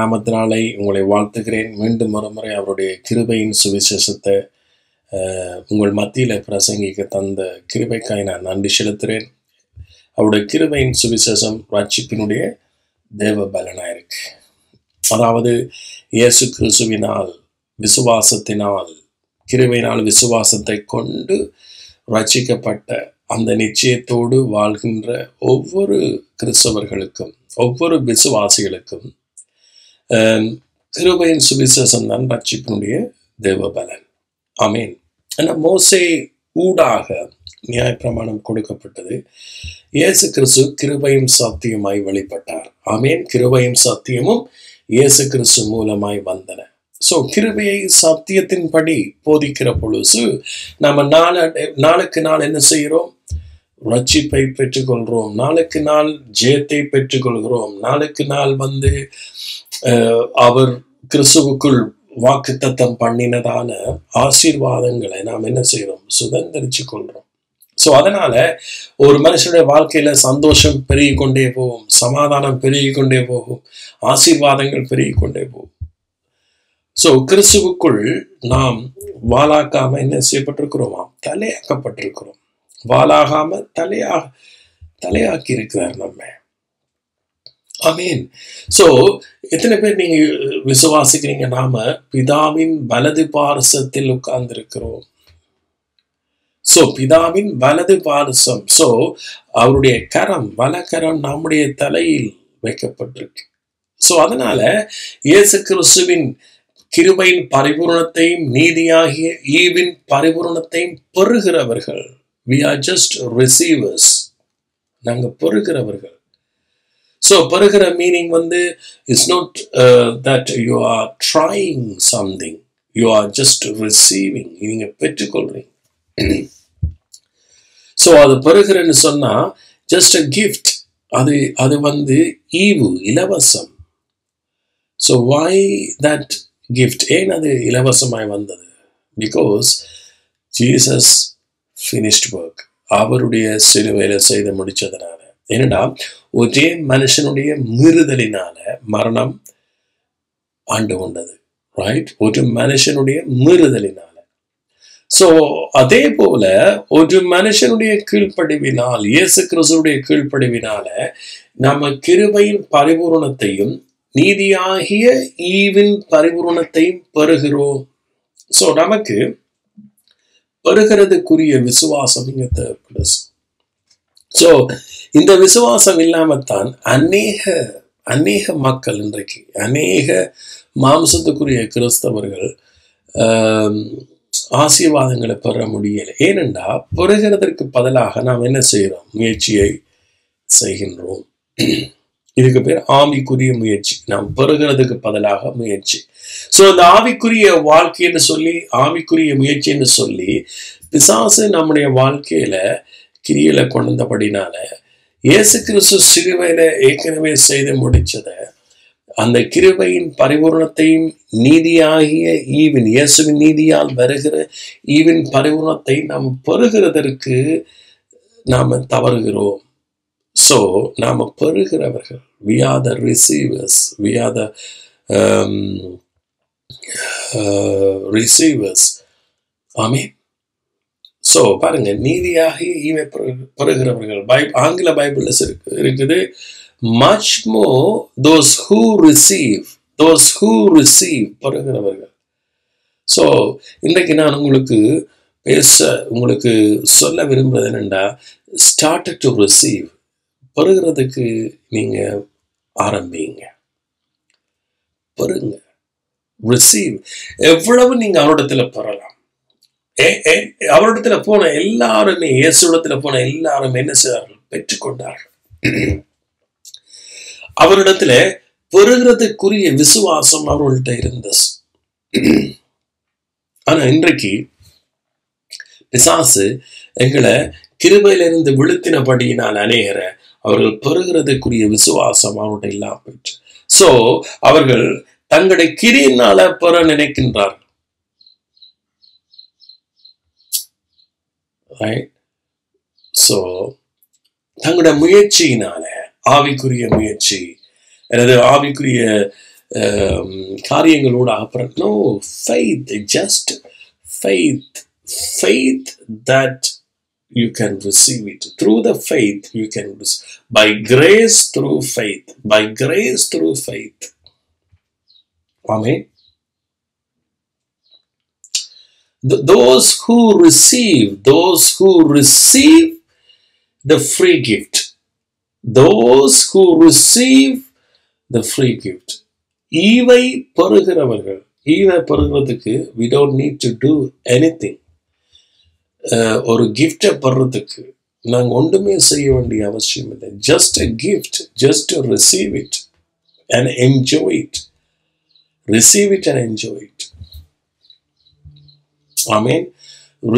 நாமத்தினாலே உங்களை வாழ்த்துகிறேன். மீண்டும் மறுமுறை அவருடைய கிருபையின் சுவிசேஷத்தை உங்கள் மத்தியில் பிரசங்கிக்க தந்த கிருபைக்காய் நான் நன்றி செலுத்துகிறேன். அவருடைய கிருபையின் சுவிசேஷம் ரட்சிப்பினுடைய தேவ பலனாக இருக்கு. அதாவது இயேசு கிறிஸ்துவினால் விசுவாசத்தினால் கிருபையினால் விசுவாசத்தை கொண்டு ரட்சிக்கப்பட்ட அந்த நிச்சயத்தோடு வாழ்கின்ற ஒவ்வொரு கிறிஸ்தவர்களுக்கும் ஒவ்வொரு விசுவாசிகளுக்கும் கிருபையின் சுவிசேஷம் தான் ரட்சிப்பினுடைய தேவபலன். ஆமீன். மோசே ஊடாக நியாயப்பிரமாணம் கொடுக்கப்பட்டது. இயேசு கிறிஸ்து கிருபையும் சத்தியமாய் வெளிப்பட்டார். ஆமீன். கிருபையும் சத்தியமும் இயேசு கிறிஸ்து மூலமாய் வந்தன. ஸோ கிருபையை சத்தியத்தின்படி போதிக்கிற பொழுது நம்ம நாளுக்கு நாள் என்ன செய்கிறோம்? ரட்சிப்பை பெற்றுக்கொள்கிறோம். நாளுக்கு நாள் ஜெயத்தை பெற்றுக்கொள்கிறோம். நாளுக்கு நாள் அவர் கிறிஸ்துவுக்குள் வாக்குத்தத்தம் பண்ணினதான ஆசீர்வாதங்களை நாம் என்ன செய்கிறோம்? சுதந்திரிச்சு கொள்கிறோம். ஸோ அதனால ஒரு மனுஷனுடைய வாழ்க்கையில சந்தோஷம் பெருகி கொண்டே போகும், சமாதானம் பெருகி கொண்டே போகும், ஆசீர்வாதங்கள் பெருகி கொண்டே போகும். ஸோ கிறிஸ்துவுக்குள் நாம் வாளாக்காம என்ன செய்யப்பட்டிருக்கிறோமா? தலையாக்கப்பட்டிருக்கிறோம். வாளாகாம தலையாக்கி இருக்கிறார் நம்ம. ஆமீன். ஸோ எத்தனை பேர் நீங்க விசுவாசிக்கிறீங்க? நாம பிதாவின் வலது பாரசத்தில் உட்கார்ந்து இருக்கிறோம். ஸோ பிதாவின் வலது பாரசம், ஸோ அவருடைய கரம், வலக்கரம் நம்முடைய தலையில் வைக்கப்பட்டிருக்கு. ஸோ அதனால இயேசு கிறிஸ்துவின் கிருபையின் பரிபூரணத்தையும் நீதியாகிய ஈவின் பரிபூரணத்தையும் பெறுகிறவர்கள். We are just receivers. நாங்க பெறுகிறவர்கள். ஸோ பெறுகிற meaning it's not that you are trying something. You are just receiving. நீங்க பெற்றுக்கொள்றீங்க. ஸோ அது பெறுகிறன்னு சொன்னா just a gift. அது ஈவு, இலவசம். So why that gift? ஏன் அது இலவசமாய் வந்தது? Because Jesus finished work. அவருடைய சிலுவையில செய்து முடிச்சதுனால. ஏன்னா ஒரே மனுஷனுடைய மீறுதலினால மரணம் ஆண்டு கொண்டது. ரைட்? ஒரு மனுஷனுடைய மீறுதலினால. சோ அதே போல ஒரு மனுஷனுடைய கீழ்ப்படிவினால், இயேசு கிறிஸ்துவுடைய கீழ்ப்படிவினால நம்ம கிருபையின் பரிபூரணத்தையும் நீதியாகிய ஈவின் பரிபூரணத்தையும் பெறுகிறோம். சோ நமக்கு பெறுகிறதுக்குரிய விசுவாசம் இங்க தேவைப்படுது. ஸோ இந்த விசுவாசம் இல்லாமத்தான் அநேக மக்கள் இன்றைக்கு அநேக மாம்சத்துக்குரிய கிறிஸ்தவர்கள் ஆசீர்வாதங்களை பெற முடியலை. ஏனென்றா பெறுகிறதற்கு பதிலாக நாம் என்ன செய்கிறோம்? முயற்சியை செய்கின்றோம். இதுக்கு பேர் ஆவிக்குரிய முயற்சி. நாம் பெறுகிறதுக்கு பதிலாக முயற்சி. ஸோ இந்த ஆவிக்குரிய வாழ்க்கைன்னு சொல்லி, ஆவிக்குரிய முயற்சின்னு சொல்லி பிசாசு நம்முடைய வாழ்க்கையில கிரியையில கொண்டபடினால இயேசு கிறிஸ்து சிலுவையில ஏற்கனவே செய்து முடிச்சத அந்த கிருபையின் பரிபூரணத்தையும் நீதியாகிய ஈவின், இயேசுவின் நீதியால் வருகிற ஈவின் பரிபூரணத்தை நாம் பெறுகிறதற்கு நாம தவறுகிறோம். ஸோ நாம பெறுகிறவர்கள். We are the receivers. We are the receivers. ஆமீன். ஸோ பாருங்க, நீதியாக ஈவை பெறுகிறவர்கள். ஆங்கில பைபிள்ல இருக்குது, much more those who receive பெறுகிறவர்கள். ஸோ இன்றைக்கு நான் உங்களுக்கு சொல்ல விரும்புறது என்னன்னா, started to receive. பெறுகிறதுக்கு நீங்க ஆரம்பிங்க. பெறுங்க. ரிசீவ். எவ்வளவு நீங்க அவரிடத்துல பெறலாம். அவரிடத்துல போன எல்லாருமே, இயேசுவிடத்துல போன எல்லாரும் என்ன செய்தார்கள்? பெற்றுக்கொண்டார்கள். அவரிடத்துல பெறுகிறதுக்குரிய விசுவாசம் அவர்கள்ட்ட இருந்தது. ஆனா இன்றைக்கு பிசாசு எங்களை கிருபையிலிருந்து விழுத்தினபடியினால் அநேகரை அவர்கள் பெறுகிறதுக்குரிய விசுவாசம் அவருடைய இல்லாம போயிற்று. சோ அவர்கள் தங்களுடைய கிரியினால பெற நினைக்கின்றார்கள். சோ தங்களுடைய முயற்சியினால, ஆவிக்குரிய முயற்சி அல்லது ஆவிக்குரிய காரியங்களோடு அப்புறம். No, faith, just faith that you can receive it. Through the faith you can receive. By grace through faith. By grace through faith. Amen. Those who receive the free gift. Those who receive the free gift. ஈவை பெறுகிறவர்கள். ஈவை பெறுகிறதுக்கு we don't need to do anything. ஒரு கிஃப்டை பெறுறதுக்கு நாங்கள் ஒன்றுமே செய்ய வேண்டிய அவசியம் இல்லை. Just a gift, just to receive it and enjoy it. Receive it and enjoy it. Amen.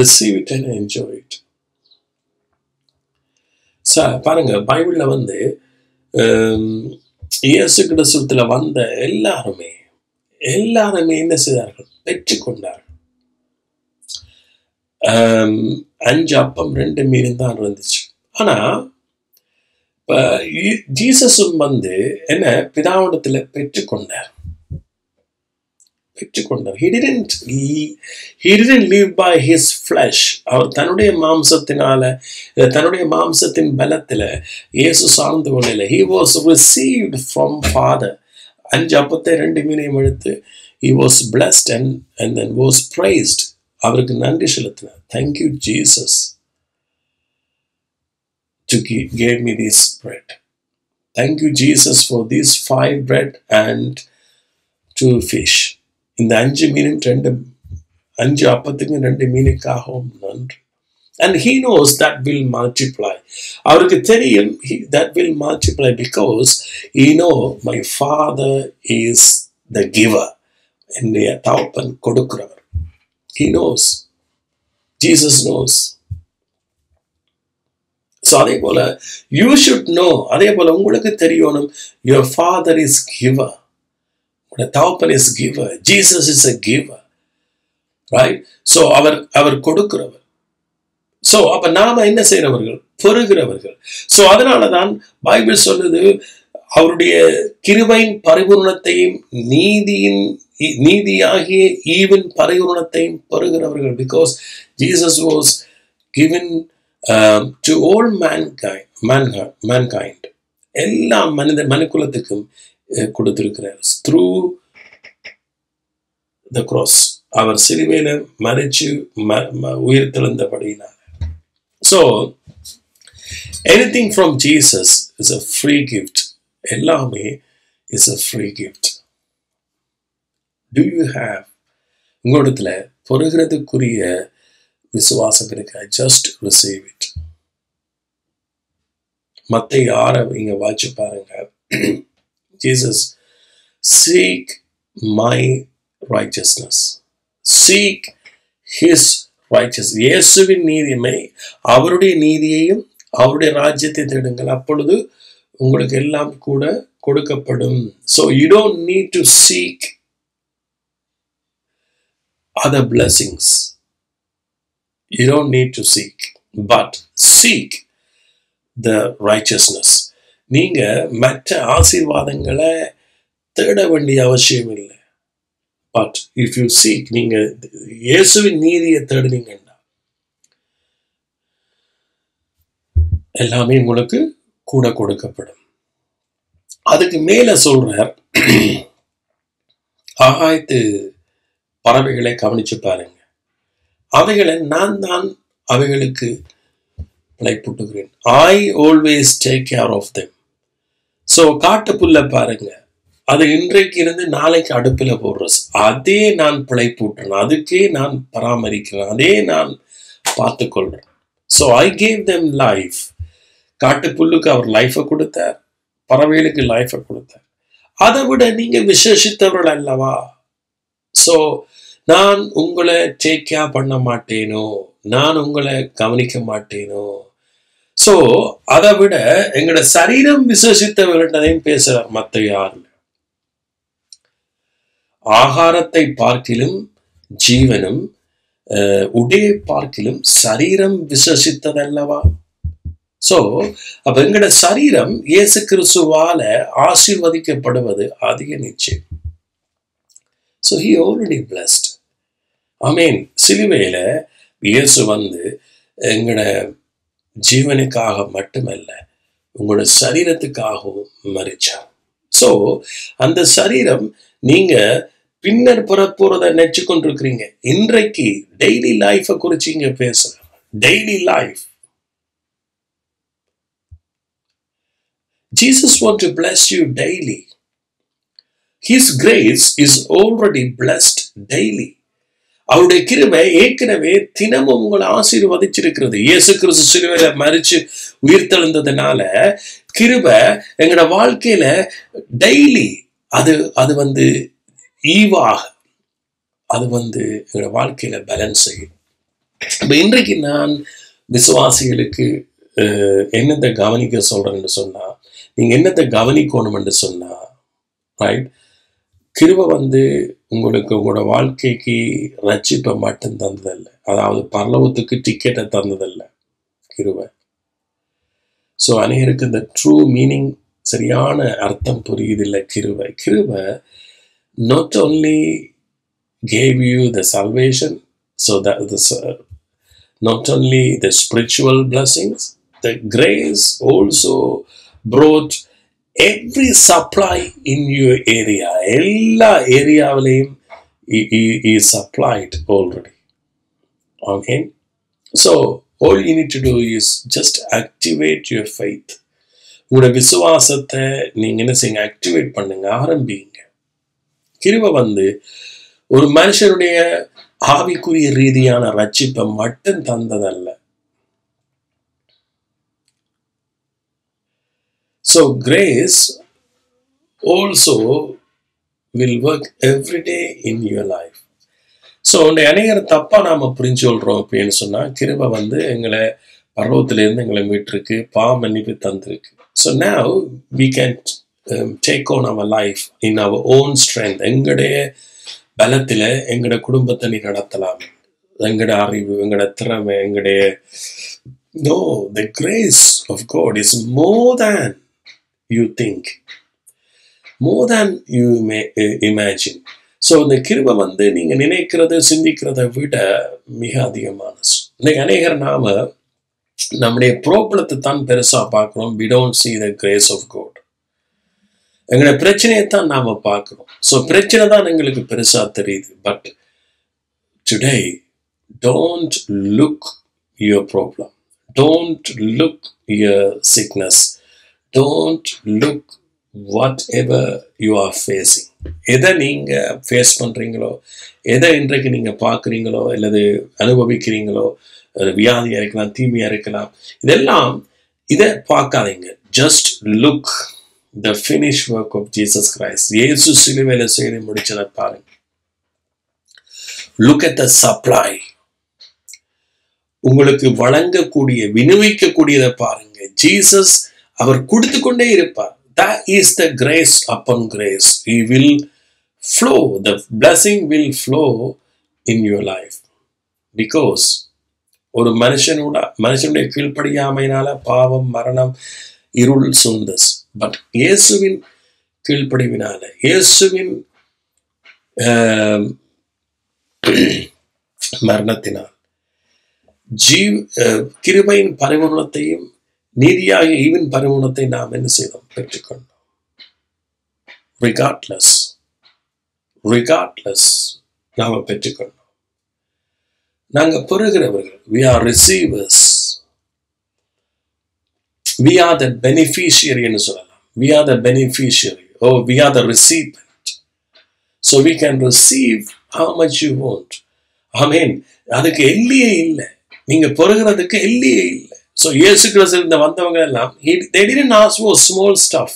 Receive it and enjoy it. பாருங்க, பைபிள்ல இயேசு கிறிஸ்துவில வந்த எல்லாருமே என்ன செய்தார்கள்? பெற்றுக்கொண்டார்கள். 5 அப்பம் 2 மீன் தான் இருந்துச்சு. ஆனா ஜீசஸும் என்ன பிதாவிடத்துல பெற்றுக்கொண்டார். He didn't live by his flesh. அவர் தன்னுடைய மாம்சத்தின் பலத்துல இயேசு சார்ந்து கொள்ளல. He was received from Father. 5 அப்பத்தை 2 மீனையும் எடுத்து he was blessed and then was praised. அவருக்கு நன்றி செலுத்தினார். Thank you Jesus to give me this bread. Thank you Jesus for these 5 bread and 2 fish. இந்த 5 மீனும் 5 அப்பத்துக்கும் 2 மீனுக்காகவும் நன்றி. And he knows that will multiply. அவருக்கு தெரியும் that will multiply because he know my Father is the giver. என்னுடைய தகப்பன் கொடுக்கிறவர். He knows. Jesus knows. So அதே போல you should know. அதே போல உங்களுக்கு தெரியணும் your Father is giver. உங்களுடைய தகப்பன் is giver. Jesus is a giver. Right? So அவர் கொடுக்கிறவர். So அப்ப நாம என்ன செய்யறவர்கள்? பெறுகிறவர்கள். So அதனாலதான் பைபிள் சொல்லுது அவருடைய கிருபையின் பரிபூரணத்தையும் நீதியாகிய ஈவின் பரிபூரணத்தையும் பெறுகிறவர்கள். Because Jesus was given to all mankind. எல்லா மனுக்குலத்துக்கும் கொடுத்திருக்கிறார். Through the cross. அவர் சிலுவையில மரிச்சு உயிர் தெழுந்தபடியினார். So anything from Jesus is a free gift. எல்லாமே is a free gift. Do you have உங்களிடத்துல பொறுகிறதுக்குரிய விசுவாசம் இருக்கா? Just receive it. மத்தேயு 6 இங்க வாசிச்சு பாருங்க. Jesus, seek my righteousness. Seek his righteousness. இயேசுவின் நீதியை, அவருடைய நீதியையும் அவருடைய ராஜ்யத்தை தேடுங்கள், அப்பொழுது உங்களுக்கு எல்லாம் கூட கொடுக்கப்படும். So you don't need to seek other blessings. You don't need to seek, but seek the righteousness. நீங்க மற்ற ஆசீர்வாதங்களை தேட வேண்டிய அவசியம் இல்லை. But if you seek, நீங்க இயேசுவின் நீதியை தேடுனீங்கன்னா எல்லாமே உங்களுக்கு கூட கொடுக்கப்படும். அதுக்கு மேல சொல்றார், ஆகாயத்து பறவைகளை கவனிச்சு பாருங்க, அவைகளை நான் தான் அவைகளுக்கு பிழைப்புட்டுகிறேன். I always take care of them. So காட்டு புல்ல பாருங்க, அது இன்றைக்கு இருந்து நாளைக்கு அடுப்பில் போடுறது, அதே நான் பிழைப்பூட்டுறேன், அதுக்கே நான் பராமரிக்கிறேன், அதே நான் பார்த்து கொள்றேன். So I gave them life. காட்டு புல்லுக்கு அவர் லைஃபை கொடுத்தார், பறவைகளுக்கு லைஃபை கொடுத்தார். அதை விட நீங்க விசேஷித்தவர்கள் அல்லவா? ஸோ நான் உங்களை டேக் கேர் பண்ண மாட்டேனோ, நான் உங்களை கவனிக்க மாட்டேனோ? ஸோ அதை விட எங்களோட சரீரம் விசேஷித்தவர்களையும் பேசுறார் மத்தேயு 6. ஆகாரத்தை பார்க்கிலும் ஜீவனும் உடைய பார்க்கிலும் சரீரம் விசேஷித்ததல்லவா? சோ அப்ப எங்களோட சரீரம் இயேசு கிறிஸ்துவால ஆசீர்வதிக்கப்படுவது அதிக நிச்சயம். So he already blessed. சிலுவையில இயேசு வந்து எங்களோட ஜீவனுக்காக மட்டுமல்ல, உங்களோட சரீரத்துக்காகவும் மரிச்சார். ஸோ அந்த சரீரம் நீங்க பின்னர் பெறப்போறத நினைச்சு கொண்டிருக்கிறீங்க. இன்றைக்கு டெய்லி லைஃபை குறிச்சு இங்க பேசுறேன். Daily life. Jesus wants to bless you daily. His grace is already blessed daily. அவருடைய கிருபை ஏற்கனவே தினமும் உங்களை ஆசீர்வதிச்சிருக்கிறது. இயேசு கிறிஸ்து சிலுவையில மரிச்சு உயிர்த்தெழுந்ததுனால கிருபை எங்களோட வாழ்க்கையில டெய்லி அது வந்து ஈவாக அது வந்து எங்களோட வாழ்க்கையில பேலன்ஸ் செய்யும். இப்ப இன்றைக்கு நான் விசுவாசிகளுக்கு என்னத்தை கவனிக்க சொல்றேன்னு சொன்னா, நீங்க என்னத்தை கவனிக்கணும் என்று சொன்னா, ரைட், கிருபை வந்து உங்களுக்கு உங்களோட வாழ்க்கைக்கு ரட்சிப்பை மட்டும் தந்ததல்ல, அதாவது பரலோகத்துக்கு டிக்கெட்டை தந்ததல்ல கிருபை. ஸோ அநேகருக்கு இந்த ட்ரூ மீனிங் சரியான அர்த்தம் புரியுதில்லை. கிருபை not only gave you the salvation, so that not only the spiritual blessings, the grace also brought every supply in your area. எல்லா ஏரியாவிலையும் he supplied already. Amen. So all you need to do is just activate your faith. உங்களோட விசுவாசத்தை நீங்க என்ன செய்யுங்க, activate பண்ணுங்க, ஆரம்பிங்க. கிருபை வந்து ஒரு மனுஷனுடைய ஆவிக்குரிய ரீதியான ரட்சிப்பை மட்டும் தந்ததல்ல. So grace also will work every day in your life. So அநேகர் தப்பா நாம புரிஞ்சு சொல்றோம் அப்படின்னு சொன்னா, கிருபை வந்து எங்களை பர்வத்திலிருந்து எங்களை மீட்டிருக்கு, பாவ மன்னிப்பு தந்திருக்கு. So now we can take on our life in our own strength. எங்களுடைய பலத்துல எங்களோட குடும்பத்தை நீ நடத்தலாம், எங்களோட அறிவு, எங்களோட திறமை, எங்களுடைய no, the grace of God is more than you think, more than you may imagine. So இந்த கிருபை வந்து நீங்க நினைக்கிறது சிந்திக்கிறத விட மிக அதிகமானது. இன்னைக்கு அநேகர் நாம நம்முடைய ப்ராப்ளத்தை தான் பெருசா பார்க்கிறோம். we don't see the grace of God. எங்களுடைய பிரச்சனையை தான் நாம பார்க்கிறோம். ஸோ பிரச்சனை தான் எங்களுக்கு பெருசா தெரியுது. But today don't look your problem, don't look your sickness, don't look what ever you are facing. எதை நீங்க ஃபேஸ் பண்றீங்களோ, எதை இன்றைக்கு நீங்க பார்க்குறீங்களோ அல்லது அனுபவிக்கிறீங்களோ, வியாதியா இருக்கலாம், தீமையா இருக்கலாம், இதெல்லாம் இதை பார்க்காதீங்க. Just look the finished work of Jesus Christ. இயேசு சிலுவையில செய்து முடிச்சதை பாருங்க. Look at the supply. உங்களுக்கு வழங்கக்கூடிய விநியோகிக்கக்கூடியதை பாருங்க. ஜீசஸ் அவர் கொடுத்து கொண்டே இருப்பார். That is the grace upon grace. He will flow. The blessing will flow in your life. Because ஒரு மனுஷனுடைய கீழ்ப்படியாமையினால பாவம், மரணம், இருள் சூழ்ந்தது. பட் இயேசுவின் கீழ்ப்படிவினால, இயேசுவின் மரணத்தினால் கிருபையின் பரிபூரணத்தையும் நீதியாக ஈவின் பரிபூரணத்தை நாம் என்ன செய்தோம், பெற்றுக்கொண்டோம். ரிகார்ட்லெஸ் நாம பெற்றுக்கொண்டோம். நாங்க பெறுகிறவர்கள். we are receivers. we are the beneficiary ன்னு சொல்லலாம். we are the beneficiary. we are the recipient. So we can receive how much you want. ஆமென். அதுக்கு எல்லையே இல்லை. நீங்க பெறுகிறதுக்கு எல்லையே இல்லை. So இயேசு கிறிஸ்துவிலிருந்து வந்தவங்க எல்லாம் they didn't ask for small stuff.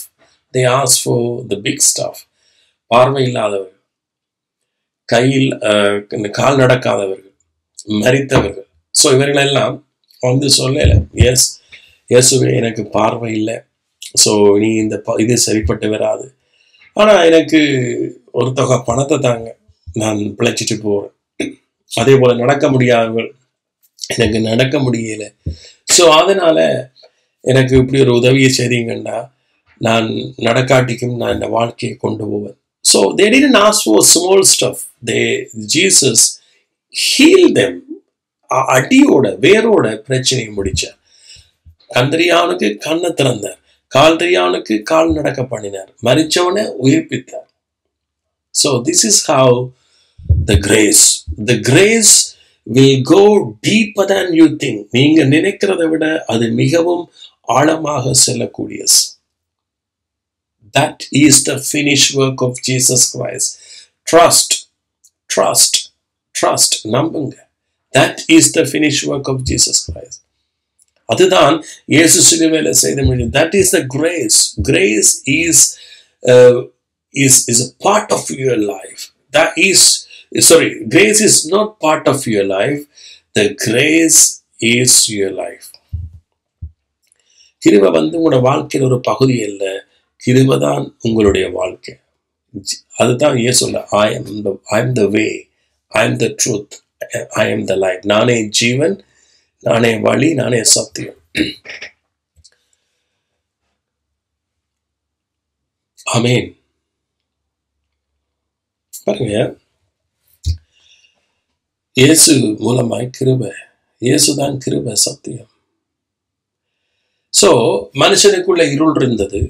They asked for the big stuff. பார்வை இல்லாதவர்கள், கையில் கால் நடக்காதவர்கள், மரித்தவர்கள். ஸோ இவர்களெல்லாம் வந்து சொல்லல, எஸ் இயேசுவே எனக்கு பார்வை இல்லை, ஸோ நீ இந்த இது சரிப்பட்டு வராது, ஆனால் எனக்கு ஒரு தொகை பணத்தை தாங்க, நான் பிழைச்சிட்டு போகிறேன். அதே போல் நடக்க முடியாதவர்கள், எனக்கு நடக்க முடியலை, ஸோ அதனால் எனக்கு இப்படி ஒரு உதவியை செய்தீங்கன்னா நான் நடக்காட்டிக்கும் நான் இந்த வாழ்க்கையை கொண்டு போவேன். So So they didn't ask for small stuff. Jesus healed them. அடியோட வேரோட பிரச்சனையை முடிச்சார். கந்தரியானுக்கு கண்ணை திறந்தார். கால்ரியானுக்கு கால் நடக்க பண்ணினார். மரிச்சவனை உயிர்ப்பித்தார். So this is how the grace will go deeper than you think. நீங்க நினைக்கிறதை விட அது மிகவும் ஆழமாக செல்லக்கூடியது. That is the finished work of Jesus Christ. Trust. நம்புங்க. That is the finished work of Jesus Christ. அதுதான் இயேசு சிலுவையில செய்த முடியும். That is the grace. Grace is a part of your life. Grace is not part of your life. The grace is your life. கிருபை உங்களோட வாழ்க்கையில் ஒரு பகுதி அல்ல. கிருபை தான் உங்களுடைய வாழ்க்கை. அதுதான் இயேசு சொல்ல, I am the way, I am the truth, I am the life. நானே ஜீவன், நானே வழி, நானே சத்தியம். ஆமென். பாருங்க, இயேசு மூலமாய் கிருபை, இயேசுதான் கிருபை சத்தியம். சோ மனுஷனுக்குள்ள இருள் இருந்தது,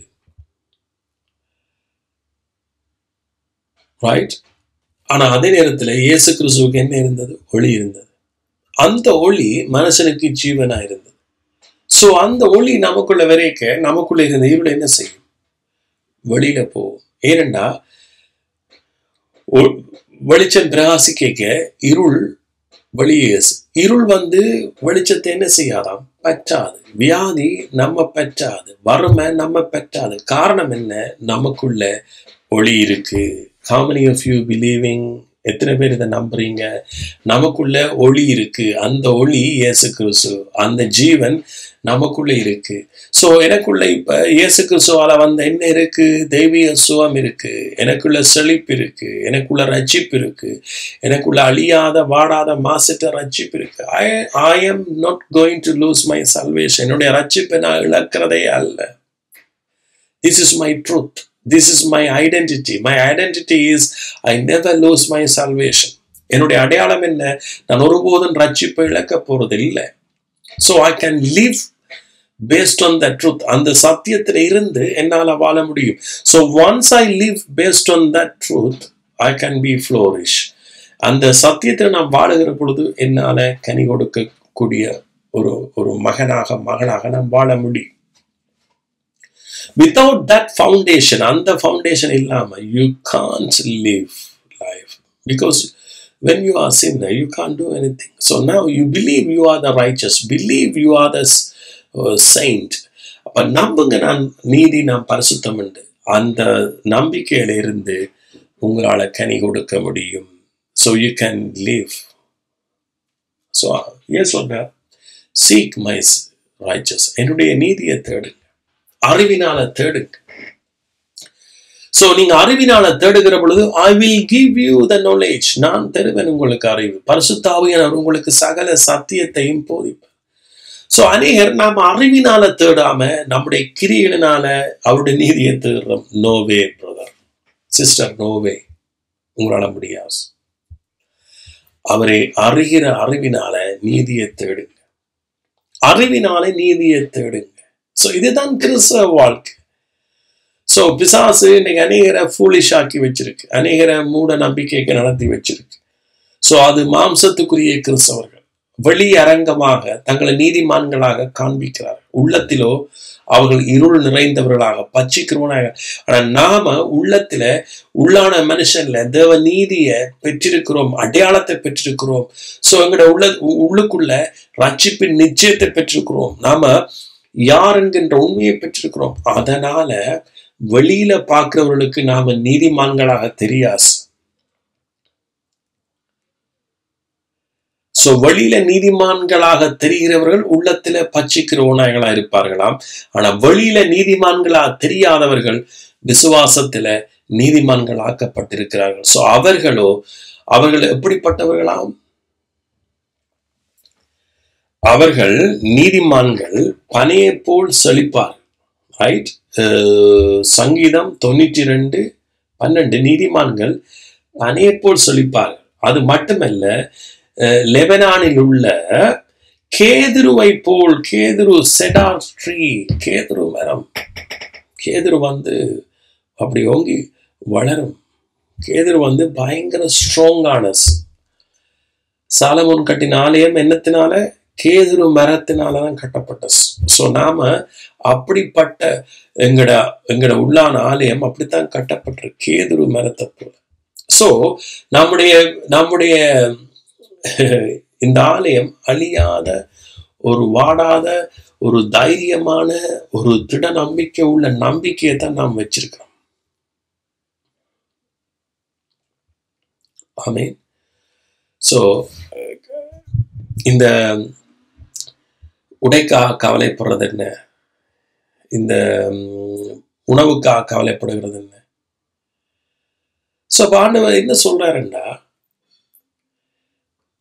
ரைட்? ஆனா அதே நேரத்துல இயேசு கிறிஸ்துவுக்கு என்ன இருந்தது? ஒளி இருந்தது. அந்த ஒளி மனுஷனுக்கு ஜீவனா இருந்தது. சோ அந்த ஒளி நமக்குள்ள வரைக்க நமக்குள்ள இருந்த இருள் என்ன செய்யும்? வெளியில போகும். ஏனென்றா வெளிச்சம் பிரகாசிக்க இருள் வெளியே, இருள் வெளிச்சத்தை என்ன செய்யாதாம்? பற்றாது. வியாதி நம்ம பற்றாது, வறுமை நம்ம பற்றாது. காரணம் என்ன? நமக்குள்ள ஒளி இருக்கு. How many of you believing? எத்தனை பேர் இதை நம்புறீங்க? நமக்குள்ள ஒளி இருக்கு. அந்த ஒளி இயேசு கிறிஸ்து, அந்த ஜீவன் நமக்குள்ள இருக்கு. சோ எனக்குள்ள இப்ப இயேசு கிறிஸ்துவால என்ன இருக்கு? தெய்வீக சுகம் இருக்கு, எனக்குள்ள செழிப்பு இருக்கு, எனக்குள்ள ரட்சிப்பு இருக்கு, எனக்குள்ள அழியாத வாடாத மாசற்ற ரட்சிப்பு இருக்கு. I am not going to lose my salvation. என்னுடைய ரட்சிப்பை நான் இழக்கிறதே அல்ல. This is my truth. This is my identity. My identity is I never lose my salvation. என்னுடைய அடையாளம் என்ன? நான் ஒருபோதும் ரட்சிப்பை இழக்க போறது இல்லை. So I can live based on that truth. அந்த சத்தியத்தில் இருந்து என்னால வாழ முடியும். So once I live based on that truth, I can be flourish. அந்த சத்தியத்தில் நான் வாழுகிற பொழுது என்னால கனி கொடுக்கக்கூடிய ஒரு மகனாக நான் வாழ முடியும். Without that foundation, அந்த foundation இல்லாம you can't live life, because when you are sinner you can't do anything. So now you believe you are the righteous, believe you are the saint. அப்ப நம்புங்க, நான் நீதி, நான் பரிசுத்தம் உண்டு. அந்த நம்பிக்கையில இருந்து உங்களால கனி கொடுக்க முடியும். So you can live. So yes சொல்ற, seek my righteous. என்னுடைய நீதியை தேடுங்க, அறிவினால தேடுங்க. சோ நீங்க அறிவினால தேடுகிற பொழுது I will give you the knowledge. நான் தருவேன் உங்களுக்கு அறிவு. பரிசுத்த ஆவியானவர் உங்களுக்கு சகல சத்தியத்தையும் போதிப்பார். சோ அநேகர் நாம அறிவினால தேடாம நம்முடைய கிரியைகளினால அவருடைய நீதியை தேடுறோம். No way brother, sister, no way. உங்களால முடியாது. அவரை அறிகிற அறிவினால நீதியை தேடுங்க, அறிவினால நீதியை தேடுங்க. சோ இதுதான் கிறிஸ்தவ வாழ்க்கை. சோ பிசாசு இன்னைக்கு அநேகரை ஃபூலிஷ் ஆக்கி வச்சிருக்கு, அநேகரை மூட நம்பிக்கைக்கு நடத்தி வச்சிருக்கு. சோ அது மாம்சத்துக்குரிய கிறிஸ்தவர்கள் வெளி அரங்கமாக தங்களை நீதிமான்களாக காண்பிக்கிறார், உள்ளத்திலோ அவர்கள் இருள் நிறைந்தவர்களாக பச்சிக்கிறவனாக. ஆனா நாம உள்ளத்துல உள்ளான மனுஷன்ல தேவ நீதியை பெற்றிருக்கிறோம், அடையாளத்தை பெற்றிருக்கிறோம். சோ எங்களோட உள்ளுக்குள்ள ரட்சிப்பின் நிச்சயத்தை பெற்றிருக்கிறோம், நாம யார் என்கின்ற உண்மையை பெற்றிருக்கிறோம். அதனால வெளியில பார்க்கிறவர்களுக்கு நாம நீதிமான்களாக தெரியாது. சோ வெளியில நீதிமான்களாக தெரிகிறவர்கள் உள்ளத்துல பச்சிக்கிற ஓநாய்களா இருப்பார்களாம். ஆனா வெளியில நீதிமான்களாக தெரியாதவர்கள் விசுவாசத்துல நீதிமான்களாக்கப்பட்டிருக்கிறார்கள். சோ அவர்கள் எப்படிப்பட்டவர்களாம்? அவர்கள் நீதிமான்கள் பனையை போல் செழிப்பார். ரைட்? சங்கீதம் 92 12 நீதிமான்கள் அநேர் போல் சொலிப்பார்கள். அது மட்டுமல்ல, லெபனானில் உள்ள கேதுருவை போல், கேதுரு செடார் ட்ரீ, கேதுரு மரம், கேதுரு அப்படி ஓங்கி வளரும். கேதுரு பயங்கர ஸ்ட்ராங்கான. சாலமோன் கட்டின ஆலயம் என்னத்தினால? கேதுரு மரத்தினாலதான் கட்டப்பட்ட. சோ நாம அப்படிப்பட்ட எங்கட உள்ளான ஆலயம் அப்படித்தான் கட்டப்பட்டிருக்கு, கேதுரு மரத்தை போல. சோ நம்முடைய இந்த ஆலயம் அழியாத, ஒரு வாடாத, ஒரு தைரியமான, ஒரு திட நம்பிக்கை உள்ள நம்பிக்கையை தான் நாம் வச்சிருக்கிறோம். ஆமென். சோ இந்த உடைக்காக கவலைப்படுறது என்ன, இந்த உணவுக்காக கவலைப்படுகிறது என்ன? சோ ஆண்டவர் என்ன சொல்றாருன்னா,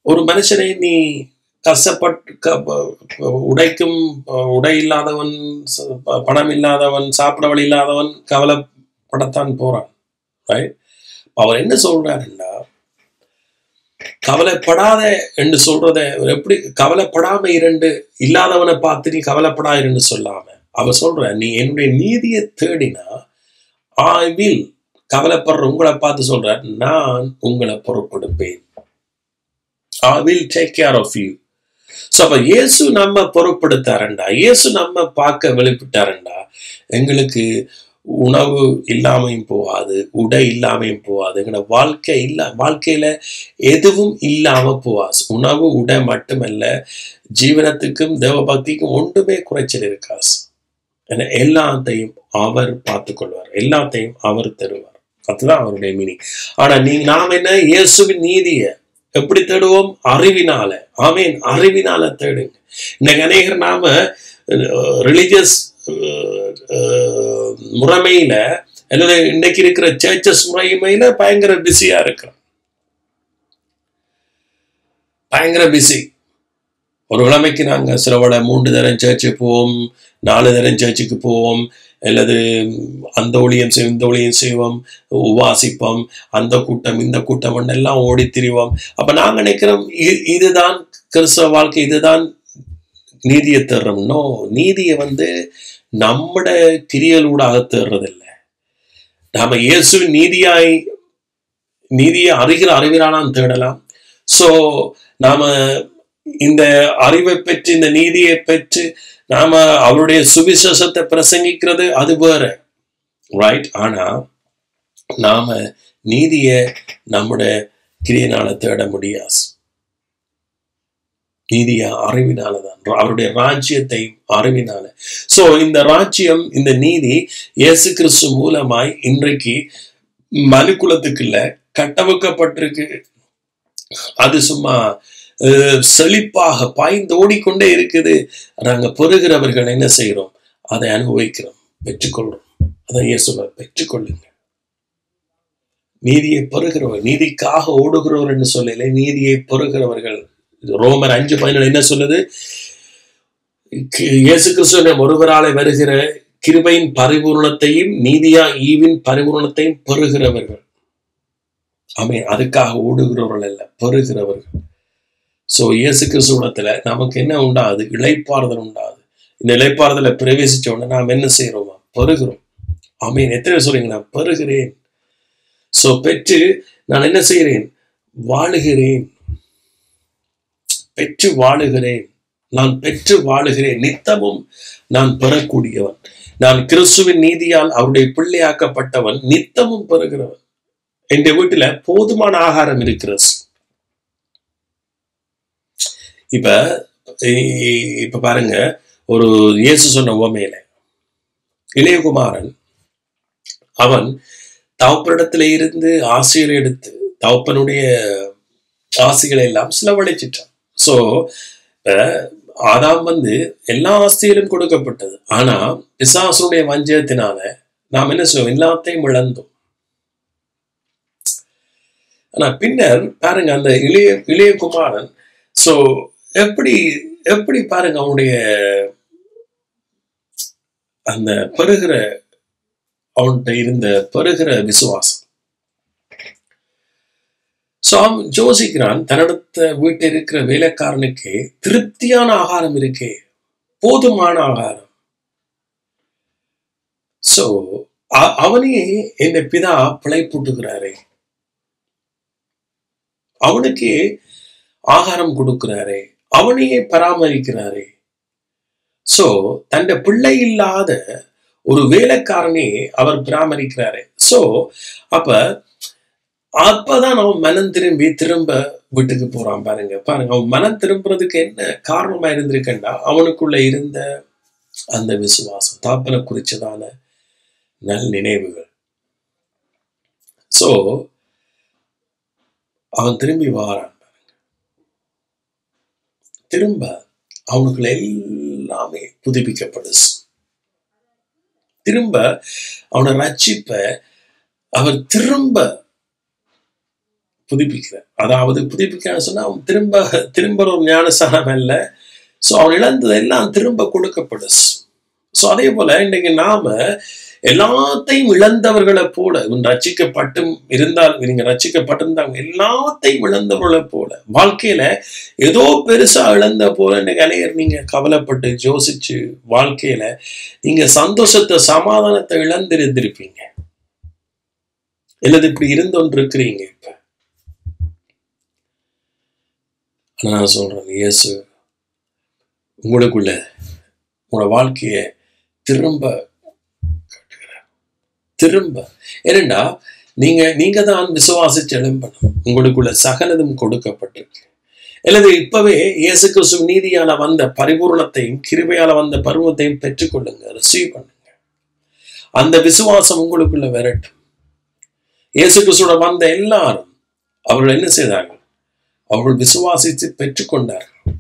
ஒரு மனுஷனை நீ உடைக்கும், உடை இல்லாதவன், பணம் இல்லாதவன், சாப்பிட வழி இல்லாதவன் கவலைப்படத்தான் போறான். அவர் என்ன சொல்றாருன்னா, கவலைப்படாத என்று சொல்றத எப்படி, கவலைப்படாம இரண்டு இல்லாதவனை பார்த்து நீ கவலைப்படா என்று சொல்லாம அவர் சொல்ற, நீ என்னுடைய நீதியை தேடினா ஐ வில், கவலைப்படுற உங்களை பார்த்து சொல்ற, நான் உங்களை பொறுப்பெடுப்பேன். I will take care of you. So அப்ப இயேசு நம்ம பொறுப்படுத்தாரண்டா, இயேசு நம்ம பார்க்க வெளிப்பட்டாரண்டா, எங்களுக்கு உணவு இல்லாமையும் போகாது, உடை இல்லாமையும் போகாது, எங்களோட வாழ்க்கையில எதுவும் இல்லாம போகாது. உணவு உடை மட்டுமல்ல, ஜீவனத்துக்கும் தேவ பக்திக்கும் ஒன்றுமே குறைச்சல் இருக்காது. எல்லாத்தையும் அவர் பார்த்துக் கொள்வார், எல்லாத்தையும் அவர் தருவார். அதுதான் அவருடைய மீனிங். ஆனா நாம் என்ன, இயேசுவின் நீதியை எப்படி தேடுவோம்? அறிவினால. ஆமேன், அறிவினால தேடுங்க. இன்னைக்கு அநேகர் நாம ரிலிஜியஸ் முறைமையில அல்லது இன்னைக்கு இருக்கிற சர்ச்சஸ் முறைமையில பயங்கர பிஸியா இருக்கிறோம், பயங்கர பிஸி. ஒரு கிழமைக்கு நாங்க சிலவோட 3 தரம் சர்ச்சுக்கு போவோம், 4 தரம் சர்ச்சுக்கு போவோம், அல்லது அந்த ஒளியம் செய்வோம், இந்த ஒளியம் செய்வோம், உபாசிப்போம், அந்த கூட்டம் இந்த கூட்டம் எல்லாம் ஓடி திரிவோம். அப்ப நாங்க நினைக்கிறோம் இதுதான் கிறிஸ்தவ வாழ்க்கை, இதுதான் நீதியை தேடுறோம். நோ, நீதியை நம்மட கிரியலூடாக தேடுறதில்லை. நாம இயேசுவின் நீதியை அறிகிற அறிவினாலாம் தேடலாம். சோ நாம இந்த அறிவை பெற்று, இந்த நீதியை பெற்று நாம அவருடைய சுவிசேஷத்தை பிரசங்கிக்கிறது அது வேற, ரைட்? ஆனா நாம நீதிய நம்முடைய கிரியனால தேட முடியாது. நீதிய அறிவினாலதான், அவருடைய ராஜ்யத்தை அறிவினால. சோ இந்த ராஜ்யம், இந்த நீதி இயேசு கிறிஸ்து மூலமாய் இன்றைக்கு மனுக்குலத்துக்குள்ள கட்டமைக்கப்பட்டிருக்கு. அது சும்மா செழிப்பாக பாய்ந்து ஓடிக்கொண்டே இருக்குது. நாங்க பெறுகிறவர்கள் என்ன செய்யறோம்? அதை அனுபவிக்கிறோம், பெற்றுக்கொள்றோம். அதான் இயேசுவை பெற்றுக்கொள்ளுங்க. நீதியை பெறுகிறவர், நீதிக்காக ஓடுகிறவர் என்று சொல்லல, நீதியை பெறுகிறவர்கள். ரோமர் 5:17 என்ன சொல்லுது? இயேசு கிறிஸ்து ஒருவராலே வருகிற கிருபையின் பரிபூர்ணத்தையும் நீதியா ஈவின் பரிபூர்ணத்தையும் பெறுகிறவர்கள். ஆமென். அதுக்காக ஓடுகிறவர்கள் அல்ல, பெறுகிறவர்கள். சோ இயேசு கிறிஸ்துவத்துல நமக்கு என்ன உண்டாது? இளைப்பாறுதல் உண்டாது. இந்த இளைப்பாறுதலை பிரவேசிச்ச உடனே நாம் என்ன செய்யறோமா? பெறுகிறோம். ஆமென். எத்தனை சொல்றீங்க? நான் பெறுகிறேன். சோ பெற்று நான் என்ன செய்கிறேன்? வாழுகிறேன். பெற்று வாழுகிறேன். நான் பெற்று வாழுகிறேன். நித்தமும் நான் பெறக்கூடியவன். நான் கிறிஸ்துவின் நீதியால் அவருடைய பிள்ளையாக்கப்பட்டவன், நித்தமும் பெறுகிறவன். என் வீட்டுல போதுமான ஆகாரம் இருக்கிறது. இப்ப பாருங்க, ஒரு இயேசு சொன்ன உவமையில இளையகுமாரன் அவன் தகப்பனிடத்துல இருந்து ஆசைகளை எடுத்து தகப்பனுடைய ஆசைகளை எல்லாம் செலவழிச்சிட்டான். சோ ஆதாம் எல்லா ஆஸ்தியிலும் கொடுக்கப்பட்டது. ஆனா பிசாசுடைய வஞ்சகத்தினால நாம் என்ன செய்வோம்? எல்லாத்தையும் இழந்தோம். ஆனா பின்னர் பாருங்க, அந்த இளையகுமாரன் சோ எப்படி பாருங்க அவனுடைய அந்த அவன்கிட்ட இருந்த பெறுகிற விசுவாசம். சோ அவன் யோசிக்கிறான், தன்னடத்த வீட்டில் இருக்கிற வேலைக்காரனுக்கு திருப்தியான ஆகாரம் இருக்கே, போதுமான ஆகாரம். சோ அவனே என் பிதா பிழைப்பூட்டுகிறாரே, அவனுக்கு ஆகாரம் கொடுக்கிறாரே, அவனையே பராமரிக்கிறாரே. சோ தன் பிள்ளை இல்லாத ஒரு வேலைக்காரனே அவர் பராமரிக்கிறாரே. சோ அப்பதான் அவன் மனம் திரும்ப வீட்டுக்கு போறான். பாருங்க அவன் மனம் திரும்புறதுக்கு என்ன காரணமா இருந்திருக்கா, அவனுக்குள்ள இருந்த அந்த விசுவாசம், தாப்பனை குறிச்சதான நல் நினைவுகள். சோ அவன் திரும்பி வாரான். திரும்ப அவனுக்குள்ள எல்லாமே புதுப்பிக்கப்படுது. திரும்ப அவனை ரட்சிப்ப அவர் திரும்ப புதுப்பிக்கிறார். அதாவது புதுப்பிக்க சொன்னா அவன் திரும்ப ஒரு ஞானஸ்தானம் அல்ல. சோ அவன் இழந்தது எல்லாம் திரும்ப கொடுக்கப்படுது. சோ அதே போல இன்னைக்கு நாம எல்லாத்தையும் இழந்தவர்களை போல, ரட்சிக்கப்பட்டும் இருந்தால், நீங்க ரட்சிக்கப்பட்டிருந்தாங்க, எல்லாத்தையும் இழந்தவர்களை போல, வாழ்க்கையில ஏதோ பெருசா இழந்த போல இன்னைக்கு அனையர் நீங்க கவலைப்பட்டு யோசிச்சு வாழ்க்கையில நீங்க சந்தோஷத்தை, சமாதானத்தை இழந்திருந்திருப்பீங்க. இல்லது இப்படி இருந்தோன்று இருக்கிறீங்க. இப்ப நான் சொல்றேன், இயேசு உங்களுக்குள்ள உங்களோட வாழ்க்கைய திரும்ப ஏனெண்டா நீங்க தான் விசுவாசிச்சு எழும்பணும். உங்களுக்குள்ள சகலதும் கொடுக்கப்பட்டிருக்கு. அல்லது இப்பவே இயேசு கிறிஸ்து நீதியால வந்த பரிபூர்ணத்தையும் கிருபையால வந்த பருவத்தையும் பெற்றுக்கொள்ளுங்க, ரிசீவ் பண்ணுங்க. அந்த விசுவாசம் உங்களுக்குள்ள வரட்டும். இயேசு கிறிஸ்துவோட வந்த எல்லாரும் அவர்கள் என்ன செய்தார்கள்? அவர்கள் விசுவாசித்து பெற்றுக்கொண்டார்கள்.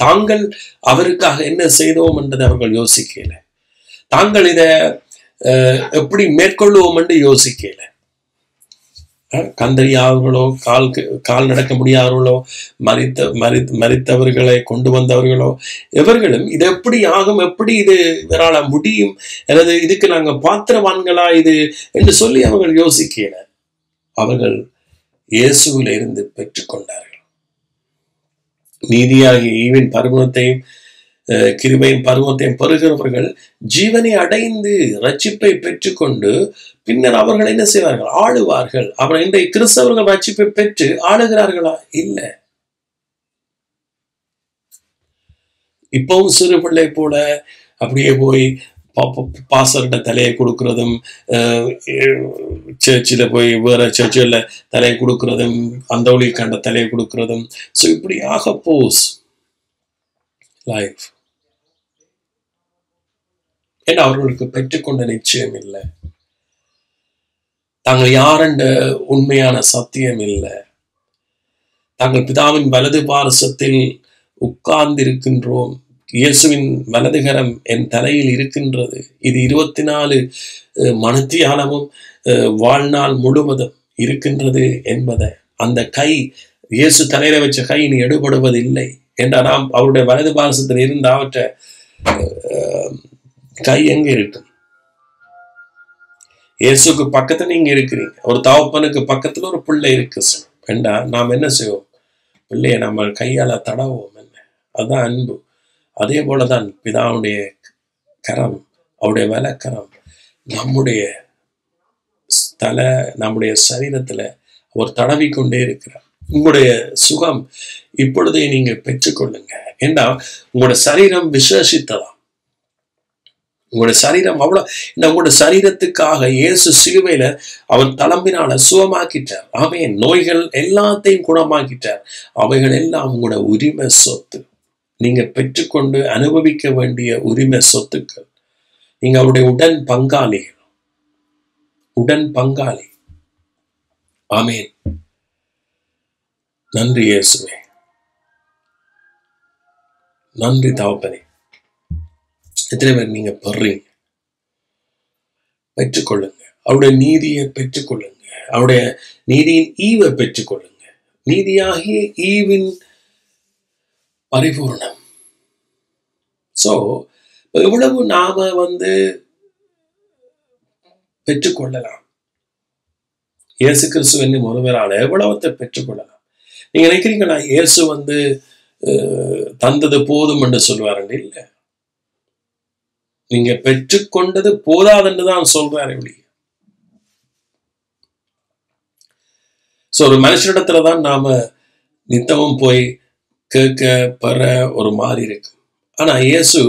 தாங்கள் அவருக்காக என்ன செய்தோம் என்றதை அவர்கள் யோசிக்கல. தாங்கள் இத எப்படி மேற்கொள்வோம் என்று யோசிக்கல. கந்தறியாதவர்களோ, கால் நடக்க முடியாதவர்களோ, மரித்தவர்களை கொண்டு வந்தவர்களோ, எவர்களும் இது எப்படி ஆகும், எப்படி இது இவரால முடியும், அல்லது இதுக்கு நாங்க பாத்திரவான்களா இது என்று சொல்லி அவர்கள் யோசிக்கல. அவர்கள் இயேசுவில இருந்து பெற்றுக்கொண்டார்கள். நீதியாகிய ஈவின் பருவத்தையும் கிருபையின் பருவத்தையும் பெறுகிறவர்கள் ஜீவனை அடைந்து ரட்சிப்பை பெற்றுக்கொண்டு பின்னர் அவர்கள் என்ன செய்வார்கள்? ஆளுவார்கள். அவர் இன்றைய கிறிஸ்தவர்கள் ரட்சிப்பை பெற்று ஆளுகிறார்களா? இல்ல. இப்பவும் சிறு பிள்ளை போல அப்படியே போய் பாசர்கிட்ட தலையை கொடுக்கறதும், சர்ச்சில் போய் வேற சர்ச்சில் தலையை கொடுக்கறதும், அந்த ஒளி கண்ட தலையை கொடுக்கறதும். ஸோ இப்படி ஆக போஸ் லைஃப். ஏன்னா அவர்களுக்கு பெற்றுக்கொண்ட நிச்சயம் இல்லை. தாங்கள் யாரென்ற உண்மையான சத்தியம் இல்லை. தாங்கள் பிதாவின் வலது பாரசத்தில் உட்கார்ந்திருக்கின்றோம், இயேசுவின் வலதுகரம் என் தலையில் இருக்கின்றது, இது 24 மணித்தியாலமும் வாழ்நாள் முழுவதும் இருக்கின்றது என்பதை, அந்த கை இயேசு தலையில வச்ச கை நீ எடுபடுவதில்லை என்ற நாம் அவருடைய வலது பாரசத்தில் இருந்த அவற்றை கை எங்க இருக்கும்? இயேசுக்கு பக்கத்துல நீங்க இருக்கிறீங்க. ஒரு தகப்பனுக்கு பக்கத்துல ஒரு பிள்ளை இருக்கு வேண்டா, நாம் என்ன செய்வோம்? பிள்ளைய நம்ம கையால தடவோம். என்ன? அதுதான் அன்பு. அதே போலதான் பிதாவுடைய கரம், அவருடைய வலக்கரம் நம்முடைய தலை, நம்முடைய சரீரத்துல அவர் தடவி கொண்டே இருக்கிறார். உங்களுடைய சுகம் இப்பொழுதே நீங்க பெற்றுக்கொள்ளுங்க. ஏன்னா உங்களோட சரீரம் விசேஷித்ததாம். உங்களுடைய சரீரம் அவ்வளவு, உங்களோட சரீரத்துக்காக இயேசு சிலுவையில அவர் தளம்பினால சுகமாக்கிட்டார். அவன் நோய்கள் எல்லாத்தையும் குணமாக்கிட்டார். அவைகள் எல்லாம் உங்களோட உரிமை சொத்து. நீங்க பெற்றுக்கொண்டு அனுபவிக்க வேண்டிய உரிமை சொத்துக்கள். நீங்க அவருடைய உடன் பங்காளி. ஆமென். நன்றி இயேசுவே, நன்றி தகப்பனே. எத்தனை பேர் நீங்க பெற்றுக்கொள்ளுங்க. அவருடைய நீதியை பெற்றுக்கொள்ளுங்க. அவருடைய நீதியின் ஈவை பெற்றுக்கொள்ளுங்க. நீதியாகிய ஈவின் பரிபூர்ணம். சோ எவ்வளவு நாம பெற்றுக்கொள்ளலாம். இயேசு கிறிஸ்து என்னும் ஒருவரால் எவ்வளவத்தை பெற்றுக்கொள்ளலாம். நீங்க நினைக்கிறீங்களா இயேசு வந்து தந்தது போதும் என்று சொல்வார்? இல்லை, நீங்க பெற்றுக்கொண்டது போதாதுன்னு தான் சொல்றாரு. ஒரு மனுஷனிடத்துலதான் நாம நித்தமும் போய் கேட்க பெற ஒரு மாதிரி இருக்கு. ஆனா இயேசு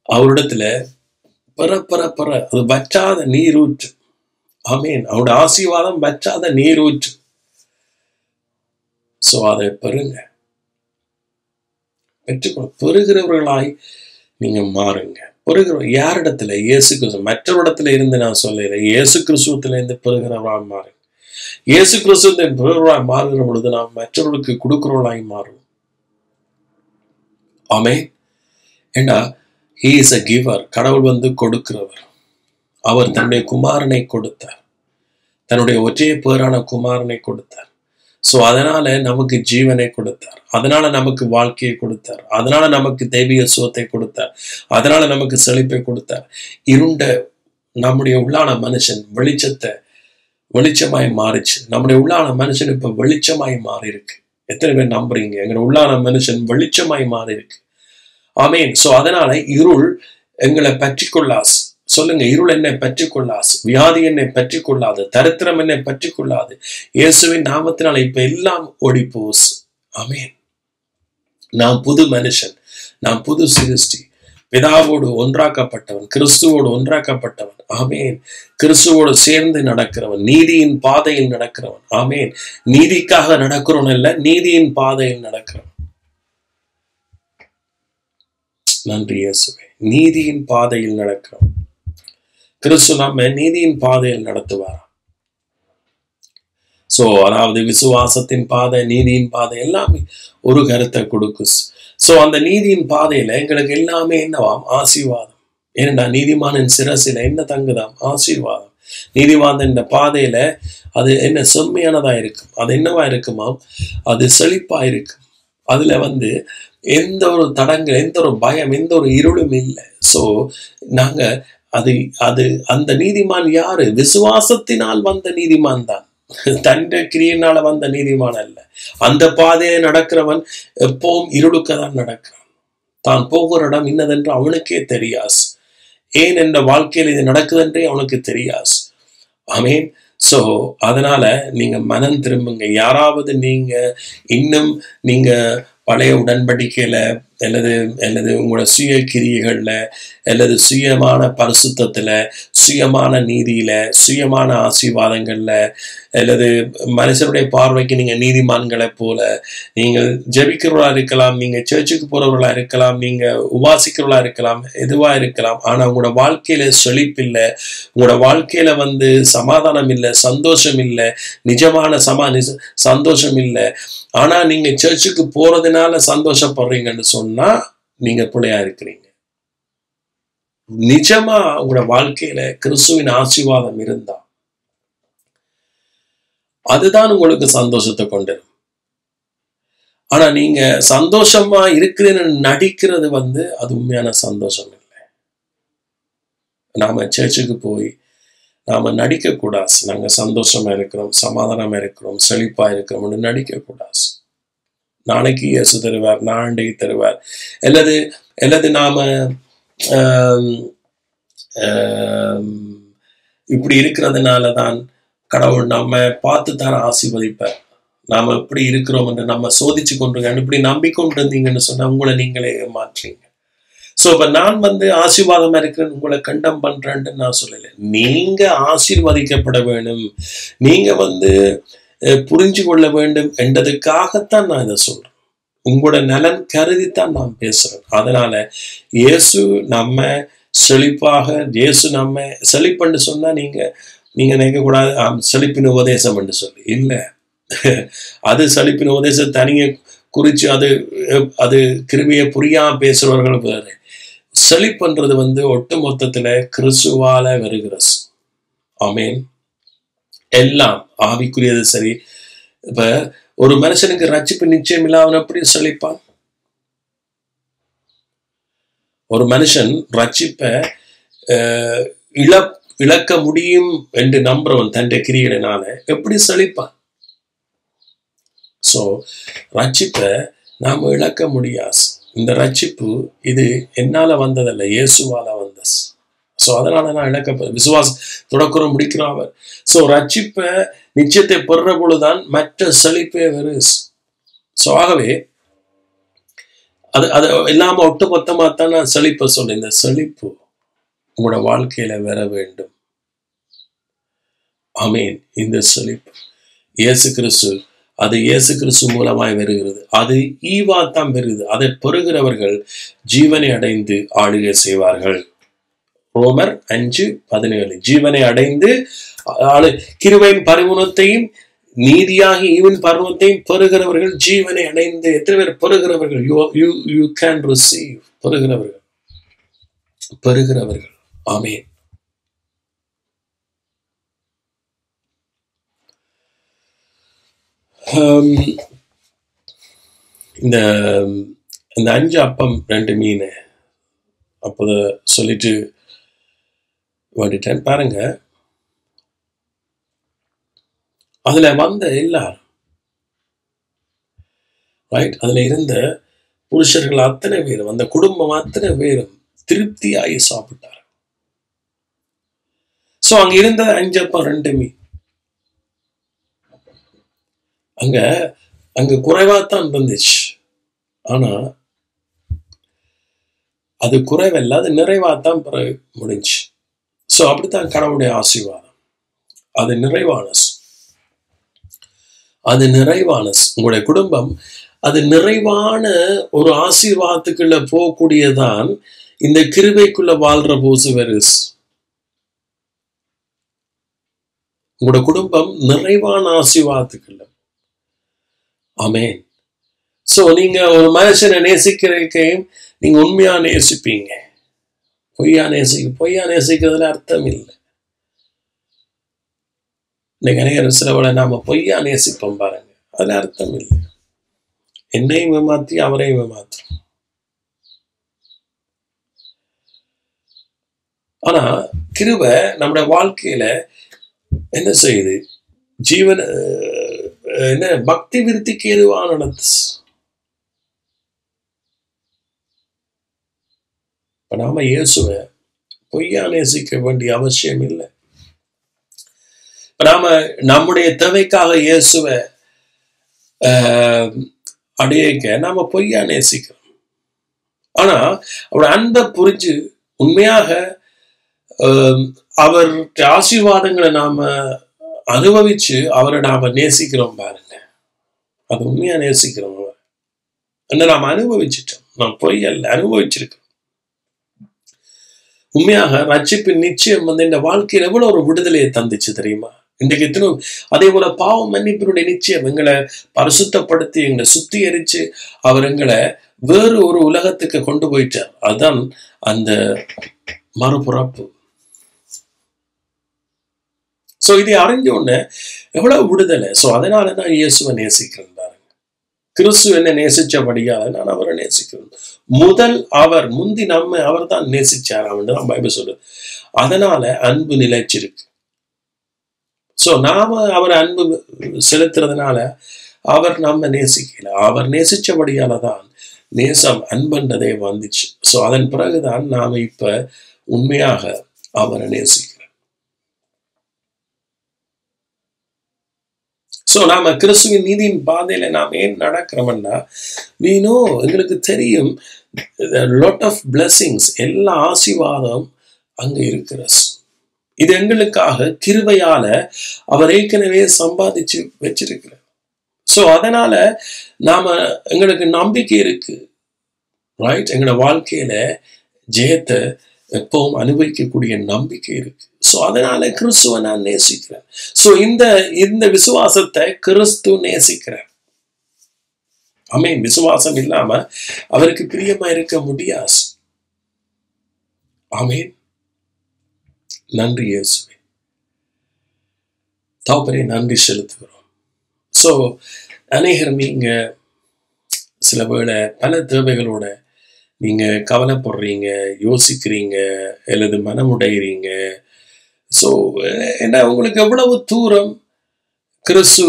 அவரிடத்துல பெற பெற பெற அது வற்றாத நீரூற்று. ஆமீன். அவருடைய ஆசீர்வாதம் வற்றாத நீரூற்று. அதை பெறுங்க, பெற்றுக்கொள்ள பெறுகிறவர்களாய் நீங்க மாறுங்க. பெறுகிற யாரிடத்துல? இயேசு கிறிஸ்து. மற்றவரிடத்துல இருந்து நான் சொல்லல, இயேசு கிறிஸ்துவத்துல இருந்து பெறுகிறவராய் மாறுங்க. இயேசு கிறிஸ்துவின் பெறுகிறவராய் மாறுகிற பொழுது நாம் மற்றவர்களுக்கு கொடுக்கிறவர்களாய் மாறும். ஆமென். ஏண்டா he is a giver. கடவுள் வந்து கொடுக்கிறவர். அவர் தன்னுடைய குமாரனை கொடுத்தார், தன்னுடைய ஒற்றைய பேரான குமாரனை கொடுத்தார். அதனால நமக்கு ஜீவனை கொடுத்தார், அதனால நமக்கு வாழ்க்கையை கொடுத்தார், அதனால நமக்கு தெய்வீக சுகத்தை கொடுத்தார், அதனால நமக்கு செழிப்பை கொடுத்தார். இருண்ட நம்முடைய உள்ளான மனுஷன் வெளிச்சமாய் மாறிச்சு. நம்முடைய உள்ளான மனுஷன் இப்ப வெளிச்சமாய் மாறி இருக்கு. எத்தனை பேர் நம்புறீங்க? எங்க உள்ளான மனுஷன் வெளிச்சமாய் மாறி இருக்கு. ஆமீன். அதனால இருள் எங்களை பற்றி கொள்ளாது. சொல்லுங்க, இருள் என்னை பற்றி கொள்ளாது, வியாதி என்னை பற்றி கொள்ளாது, தரித்திரம் என்னை பற்றி கொள்ளாது. இயேசுவின் நாமத்தினால இப்ப எல்லாம் ஓடி போஸ். ஆமீன். நான் புது மனுஷன், நான் புது சிருஷ்டி, பிதாவோடு ஒன்றாக்கப்பட்டவன், கிறிஸ்துவோடு ஒன்றாக்கப்பட்டவன். ஆமேன். கிறிஸ்துவோடு சேர்ந்து நடக்கிறவன், நீதியின் பாதையில் நடக்கிறவன். ஆமேன். நீதிக்காக நடக்கிறவன் அல்ல, நீதியின் பாதையில் நடக்கிறவன். நன்றி இயேசுவே. நீதியின் பாதையில் நடக்கிறோம். கிறிஸ்து நம்ம நீதியின் பாதையில் நடத்துவார். அதாவது விசுவாசத்தின் பாதை, நீதியின் பாதை எல்லாமே ஒரு கருத்தை கொடுக்கும். அந்த நீதியின் பாதையில எங்களுக்கு எல்லாமே என்னவாம்? ஆசீர்வாதம். ஏன்னா நீதிமானின் சிரசில என்ன தங்குதாம்? ஆசீர்வாதம். நீதிவான் பாதையில அது என்ன செம்மையானதா இருக்கும், அது என்னவா இருக்குமாம்? அது செழிப்பா இருக்கும். அதுல வந்து எந்த ஒரு தடங்கள், எந்த ஒரு பயம், எந்த ஒரு இருளும் இல்லை. நாங்க அது அந்த நீதிமான் யாரு? விசுவாசத்தினால் வந்த நீதிமான் தான், தன்னுடைய கிரியினால வந்த நீதிமான் அல்ல. அந்த பாதையை நடக்கிறவன் எப்பவும் இருளுக்கதான் நடக்கிறான். தான் போகிற இடம் இன்னதென்று அவனுக்கே தெரியாது. ஏன் என்ற வாழ்க்கையில் இது நடக்குதுன்றே அவனுக்கு தெரியாது. ஆமீன். அதனால நீங்க மனம் திரும்புங்க. யாராவது நீங்க இன்னும் நீங்க பழைய உடன்படிக்கையில அல்லது உங்களோட சுய கிரியைகள்ல அல்லது சுயமான பரிசுத்தத்துல, சுயமான நீதியில, சுயமான ஆசீர்வாதங்கள்ல அல்லது மனுஷனுடைய பார்வைக்கு நீங்க நீதிமான்களை போல நீங்கள் ஜெபிக்கிறவர்களா இருக்கலாம், நீங்க சர்ச்சுக்கு போறவர்களா இருக்கலாம், நீங்க உபாசிக்கிறவர்களா இருக்கலாம், எதுவா இருக்கலாம். ஆனா உங்களோட வாழ்க்கையில செழிப்பு இல்லை, உங்களோட வாழ்க்கையில வந்து சமாதானம் இல்லை, சந்தோஷம் இல்லை, நிஜமான சந்தோஷம் இல்லை. ஆனா நீங்க சர்ச்சுக்கு போறதுனால சந்தோஷப்படுறீங்கன்னு சொன்னா நீங்க பிள்ளையா இருக்கிறீங்க. நிஜமா உங்களோட வாழ்க்கையில கிறிஸ்துவின் ஆசீர்வாதம் இருந்தா அதுதான் உங்களுக்கு சந்தோஷத்தை கொண்டிரும். ஆனா நீங்க சந்தோஷமா இருக்கிறேன்னு நடிக்கிறது வந்து அது உண்மையான சந்தோஷம் இல்லை. நாம சர்ச்சுக்கு போய் நாம நடிக்க கூடாது. நாங்க சந்தோஷமா இருக்கிறோம், சமாதானமா இருக்கிறோம், செழிப்பா இருக்கிறோம்னு நடிக்க கூடாது. நாளைக்கு இயேசு தருவார், நாளைக்கு தருவார். அல்லது நாம இப்படி இருக்கிறதுனாலதான் கடவுள் நம்ம பார்த்து தான் ஆசீர்வதிப்பார். நாம எப்படி இருக்கிறோம் என்று நம்ம சோதிச்சு கொண்டு இப்படி நம்பிக்கொண்டு இருந்தீங்கன்னு சொன்னா உங்களை நீங்களே ஏமாற்றீங்க. இப்ப நான் வந்து ஆசீர்வாதமா இருக்கிறேன், உங்களை கண்டம் பண்றேன்னு நான் சொல்லல. நீங்க ஆசீர்வதிக்கப்பட வேண்டும், நீங்க வந்து புரிஞ்சு கொள்ள வேண்டும் என்றதுக்காகத்தான் நான் இதை சொல்றேன். உங்களோட நலன் கருதித்தான் நான் பேசுறேன். அதனால இயேசு நம்ம செழிப்பாக, இயேசு நம்ம செழிப்புன்னு சொன்னா நீங்க நினைக்க கூடாது செழிப்பின் உபதேசம் என்று சொல்லி. இல்லை, அது செழிப்பின் உபதேசம் தனிய குறிச்சு அது கிருமியை புரியாம பேசுறவர்கள் வேறு. செழிப்புன்றது வந்து ஒட்டு மொத்தத்துல கிறிஸ்துவால வருகிறது. ஆமேன். எல்லாம் ஆவிக்குரியது. சரி, இப்ப ஒரு மனுஷனுக்கு ரட்சிப்பு நிச்சயம் இல்ல, அவன் எப்படி செழிப்பான்? ஒரு மனுஷன் ரட்சிப்ப இழக்க முடியும் என்று நம்புறவன் தன் கிரியையினால எப்படி செழிப்பான்? சோ ரட்சிப்பை நாம இழக்க முடியாது. இந்த ரட்சிப்பு இது என்னால வந்ததல்ல, இயேசுவால வந்தது. சோ அதனால நான் இழக்க விசுவாசம் தொடக்கிறோம் முடிக்கிறோம் அவர். சோ ரட்சிப்பை நிச்சயத்தை பெறுற பொழுதுதான் மற்ற செழிப்பே வரும். சோ ஆகவே அது அது இல்லாம ஒட்டுமொத்தமாத்தான் நான் செழிப்பை சொல்றேன். இந்த செழிப்பு உங்களோட வாழ்க்கையில வர வேண்டும். ஆமேன். இந்த செழிப்பு இயேசு கிறிஸ்து, அது இயேசு கிறிஸ்து மூலமாய் வருகிறது. அது ஈவா தான் பெறுகிறது. அதை பெறுகிறவர்கள் ஜீவனை அடைந்து ஆளுகை செய்வார்கள். ரோமர் 5:17 ஜீவனை அடைந்து கிருபையின் பரிபூரணத்தையும் நீதியாகி ஈவின் பரிபூரணத்தையும் பெறுகிறவர்கள் ஜீவனை அடைந்து. எத்தனை பேர் பெறுகிறவர்கள்? You can receive. பெறுகிறவர்கள். ஆமென். இந்த 5 அப்பம் 2 மீன் அப்போத சொல்லிட்டு வந்துட்டேன் பாருங்க. அதுல வந்த எல்லாரும் ரைட், அதுல இருந்த புருஷர்கள் அத்தனை பேரும், அந்த குடும்பம் அத்தனை பேரும் திருப்தியாகி சாப்பிட்டார். சோ அங்க இருந்த 5 அப்பம் 2 மீன் அங்க குறைவாத்தான் இருந்துச்சு. ஆனா அது குறைவல்ல, அது நிறைவாத்தான் முடிஞ்சு. சோ அப்படித்தான் கடவுளுடைய ஆசீர்வாதம். அது நிறைவானஸ். உங்களுடைய குடும்பம் அது நிறைவான ஒரு ஆசீர்வாதத்துக்குள்ள போகக்கூடியதான் இந்த கிருபைக்குள்ள வாழ்ற போது வருஸ். உங்களோட குடும்பம் நிறைவான ஆசீர்வாதத்துக்குள்ள. ஆமென். சோ நீங்க ஒரு மனுஷனை நேசிக்கிறதையும் நீங்க உண்மையா நேசிப்பீங்க. பொய்யா நேசிக்கிறதுல அர்த்தம் இல்லை. இன்னைக்கு அநேகர் சிலவளை நாம பொய்யா நேசிப்போம் பாருங்க, அதுல அர்த்தம் இல்லை. என்னையும் ஏமாத்தி அவரையும் ஏமாத்தும். ஆனா கிருபை நம்முடைய வாழ்க்கையில என்ன செய்யுது? ஜீவன என்ன பக்தி விருத்திக்கு எதுவான நடத்து. இப்ப நாம இயேசுவை பொய்யா நேசிக்க வேண்டிய அவசியம் இல்லை. நாம நம்முடைய தேவைக்காக இயேசுவை அடையக்க நாம பொய்யா நேசிக்கிறோம். ஆனா அவருடைய அன்பை புரிஞ்சு உண்மையாக அவருடைய ஆசீர்வாதங்களை நாம அனுபவிச்சு அவரை நாம நேசிக்கிறோம் பாருங்க. அது உண்மையா நேசிக்கிறோம். என்ன நாம அனுபவிச்சுட்டோம், நாம் பொய் அல்ல, அனுபவிச்சிருக்கோம். உண்மையாக ரட்சிப்பின் நிச்சயம் இந்த வாழ்க்கையில் எவ்வளவு ஒரு விடுதலையை தந்துச்சு தெரியுமா? இன்றைக்கு எத்தனை அதே போல பாவம் மன்னிப்பினுடைய நிச்சயம் எங்களை பரிசுத்தப்படுத்தி எங்களை சுத்திகரிச்சு அவர் எங்களை வேறு ஒரு உலகத்துக்கு கொண்டு போயிட்டார். அதுதான் அந்த மறுபிறப்பு. சோ இதை அறிஞ்ச உடனே எவ்வளவு விடுதலை. சோ அதனால நான் இயேசுவை நேசிக்கிறேன் பாருங்க. கிறிஸ்து என்ன நேசிச்சபடியால நான் அவரை நேசிக்கிறேன். முந்தி நம்ம அவர் தான் நேசிச்சாராம் தான் பைபிள் சொல்லுது. அதனால அன்பு நிலைச்சிருக்கு. சோ நாம அவர் அன்பு செலுத்துறதுனால அவர் நம்ம நேசிக்கல. அவர் நேசிச்சபடியால தான் நேசம் அன்பன்றதே வந்துச்சு. சோ அதன் பிறகுதான் நாம இப்ப உண்மையாக அவரை நேசிக்கிறோம். சோ நாம கிறிஸ்துவின் நீதியின் பாதையில நாம் ஏன் நடக்கிறோம்னா, எங்களுக்கு தெரியும் lot of blessings, எல்லா ஆசீர்வாதம் அங்க இருக்கிற. இது எங்களுக்காக கிருபையால அவர் ஏற்கனவே சம்பாதிச்சு வச்சிருக்கிறார். சோ அதனால எங்களுக்கு நம்பிக்கை இருக்கு. ரைட், எங்களோட வாழ்க்கையில ஜெயத்தை எப்பவும் அனுபவிக்கக்கூடிய நம்பிக்கை இருக்கு. சோ அதனால கிறிஸ்துவை நான் நேசிக்கிறேன். சோ இந்த விசுவாசத்தை கிறிஸ்து நேசிக்கிறார். ஆமென். விசுவாசம் இல்லாம அவருக்கு பிரியமா இருக்க முடியாது. ஆமென். நன்றி இயேசுவே. தகப்பனே நன்றி செலுத்துகிறோம். சோ அநேகர் நீங்க சில வேளை பல தேவைகளோட நீங்க கவலைப்படுறீங்க, யோசிக்கிறீங்க, அல்லது மனமுடைகிறீங்க, ஸோ என்ன, உங்களுக்கு எவ்வளவு தூரம் கிறிஸ்து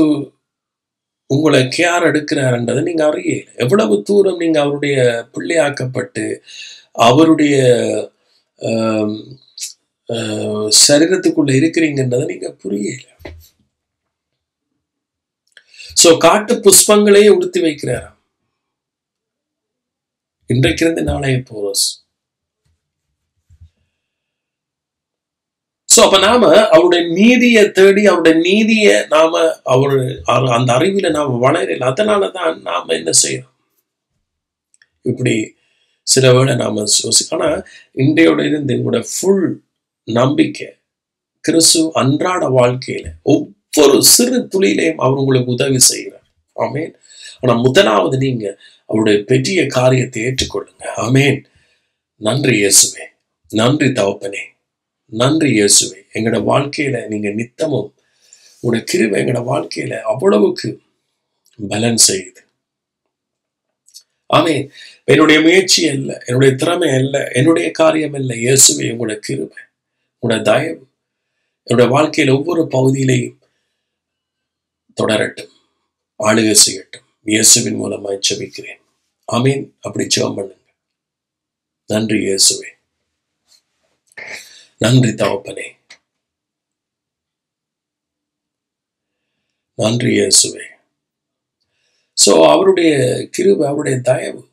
உங்களை கேர் எடுக்கிறாருன்றதை நீங்க அறியல. எவ்வளவு தூரம் நீங்க அவருடைய பிள்ளையாக்கப்பட்டு அவருடைய சரீரத்துக்குள்ள இருக்கிறீங்கன்றதை நீங்க புரியல. சோ காட்டு புஷ்பங்களையே உடுத்தி வைக்கிறாராம். இன்றைக்கு இருந்து நாளைய போறோம். சோ அப்ப நாம அவருடைய நீதியை தேடி, அவருடைய நீதியை நாம அந்த அறிவில நாம வளரல. அதனாலதான் நாம என்ன செய்யறோம், இப்படி சில வேளை நாம ஆனா இன்றையோட இருந்து உங்களோட ஃபுல் நம்பிக்கை கிறிஸ்து அன்றாட வாழ்க்கையில ஒவ்வொரு சிறு துளியிலையும் அவர் உங்களுக்கு உதவி செய்கிறார். ஆமேன். ஆனா முதலாவது நீங்க அவருடைய பெரிய காரியத்தை ஏற்றுக்கொள்ளுங்க. ஆமேன். நன்றி இயேசுவே, நன்றி தகப்பனே, நன்றி இயேசுவே. எங்களோட வாழ்க்கையில நீங்க நித்தமும் உங்களுடைய கிருபை எங்களோட வாழ்க்கையில அவ்வளவுக்கு பலன் செய்யுது. ஆமேன். என்னுடைய முயற்சி அல்ல, என்னுடைய திறமை அல்ல, என்னுடைய காரியம் அல்ல. இயேசுவே, உங்களுடைய கிருபை, உங்களுடைய தயவு என்னுடைய வாழ்க்கையில ஒவ்வொரு பகுதியிலையும் தொடரட்டும், ஆளுகை செய்யட்டும். இயேசுவின் மூலமாய் ஜெபிக்கிறேன். ஆமீன். அப்படி ஜெபம் பண்ணுங்க. நன்றி இயேசுவே, நன்றி தகப்பனே, நன்றி இயேசுவே. சோ அவருடைய கிருபை, அவருடைய தயவு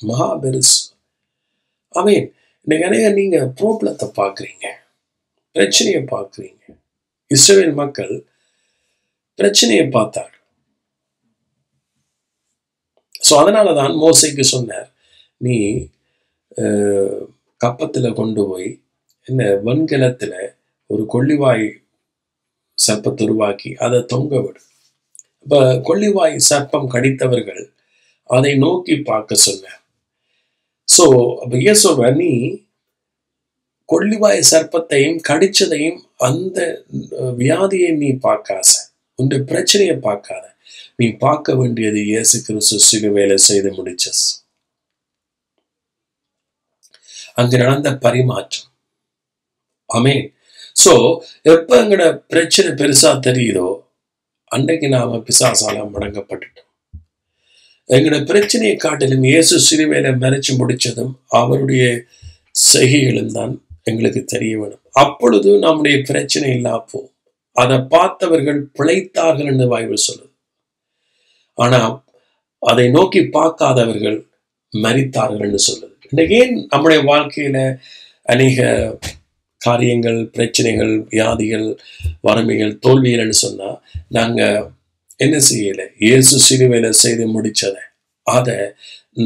மகா பெருசு. ஆமீன். இன்னைக்கு நீங்க ப்ராப்ளத்தை பாக்குறீங்க, பிரச்சனையை பார்க்குறீங்க. இஸ்ரவேல் மக்கள் பிரச்சனையை பார்த்தார்கள். ஸோ அதனாலதான் மோசேக்கு சொன்னார், நீ கப்பத்துல கொண்டு போய் என்ன வெண்கலத்துல ஒரு கொள்ளிவாய் சர்ப்பத்தை உருவாக்கி அதை தொங்க விடு. இப்ப கொள்ளிவாய் சர்ப்பம் கடித்தவர்கள் அதை நோக்கி பார்க்க சொன்னார். ஸோ அப்ப இயேசுவ, நீ கொள்ளிவாய் சர்ப்பத்தையும் கடிச்சதையும் அந்த வியாதியை நீ பார்க்காத, உன்னுடைய பிரச்சனையை பார்க்காத, நீ பார்க்க வேண்டியது இயேசு கிறிஸ்து சிலுவையில செய்து முடிச்ச அங்கு நடந்த பரிமாற்றம். ஆமேன். சோ எப்ப எங்கட பிரச்சனை பெருசா தெரியுதோ அன்றைக்கு நாம பிசாசால மடங்கப்பட்டுட்டோம். எங்கட பிரச்சனையை காட்டிலும் இயேசு சிலுவையில மறைச்சு முடிச்சதும் அவருடைய செய்கைகளும் தான் எங்களுக்கு தெரிய வேணும். அப்பொழுது நம்முடைய பிரச்சனை இல்லாப்போ அதை பார்த்தவர்கள் பிழைத்தார்கள் என்று பைபிள் சொல்லுது. ஆனா அதை நோக்கி பார்க்காதவர்கள் மரித்தார்கள் என்று சொல்லுது. இன்னைக்கு ஏன் நம்முடைய வாழ்க்கையில அநேக காரியங்கள், பிரச்சனைகள், வியாதிகள், வறுமைகள், தோல்விகள் சொன்னா நாங்க என்ன செய்யல? இயேசு சிலுவையில செய்து முடிச்சதை அதை